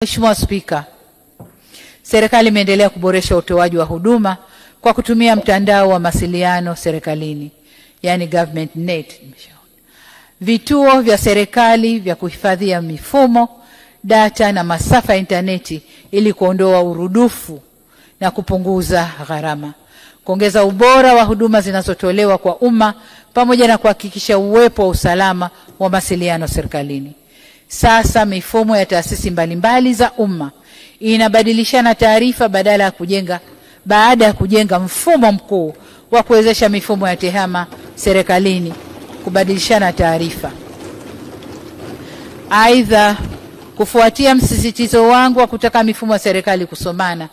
Mheshimiwa Spika, serikali imeendelea kuboresha utoaji wa huduma kwa kutumia mtandao wa mawasiliano serikalini, yani government net. Vituo vya serikali vya kuhifadhia mifumo, data na masafa ya interneti ili kuondoa urudufu na kupunguza gharama, kuongeza ubora wa huduma zinazotolewa kwa umma pamoja na kuhakikisha uwepo wa usalama wa mawasiliano serikalini. Sasa mifumo ya taasisi mbalimbali za umma inabadilishana taarifa baada ya kujenga mfumo mkuu wa kuwezesha mifumo ya tehama serikalini kubadilishana taarifa. Aidha, kufuatia msisitizo wangu wa kutaka mifumo ya serikali kusomana,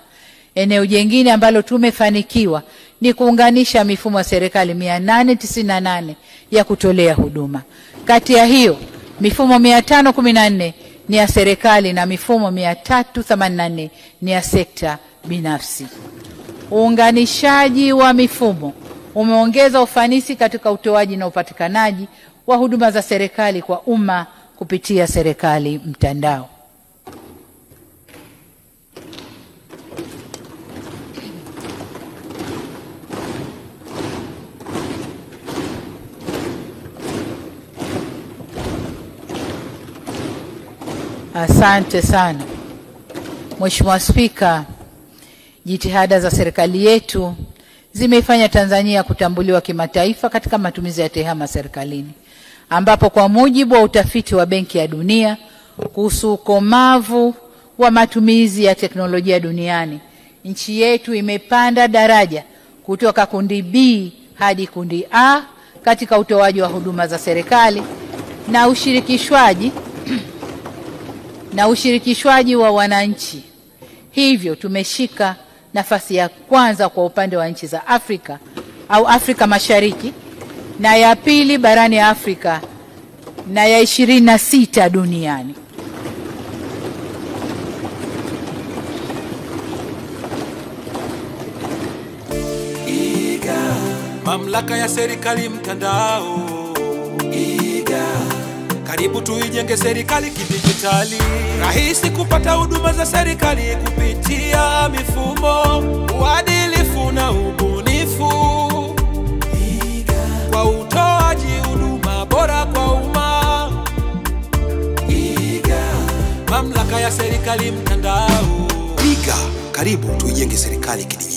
eneo jingine ambalo tumefanikiwa ni kuunganisha mifumo ya serikali 898 ya kutolea huduma. Kati ya hiyo mifumo 514 ni ya serikali na mifumo 384 ni ya sekta binafsi. Uunganishaji wa mifumo umeongeza ufanisi katika utoaji na upatikanaji wa huduma za serikali kwa umma kupitia serikali mtandao. Asante sana. Mheshimiwa Spika, jitihada za serikali yetu zimeifanya Tanzania kutambuliwa kimataifa katika matumizi ya tehama serikalini, ambapo kwa mujibu wa utafiti wa Benki ya Dunia kuhusu ukomavu wa matumizi ya teknolojia duniani, nchi yetu imepanda daraja kutoka kundi B hadi kundi A katika utoaji wa huduma za serikali na ushirikishwaji wa wananchi. Hivyo tumeshika nafasi ya kwanza kwa upande wa nchi za Afrika au Afrika Mashariki, na ya pili barani Afrika, na ya 26 duniani. Mamlaka ya serikali mtandao. Karibu tuijenge serikali kidijitali. Rahisi kupata huduma za serikali kupitia mifumo, uadilifu na ubunifu. Kwa utoaji huduma bora kwa umma. Mamlaka ya serikali mtandao. Karibu tuijenge serikali kidijitali.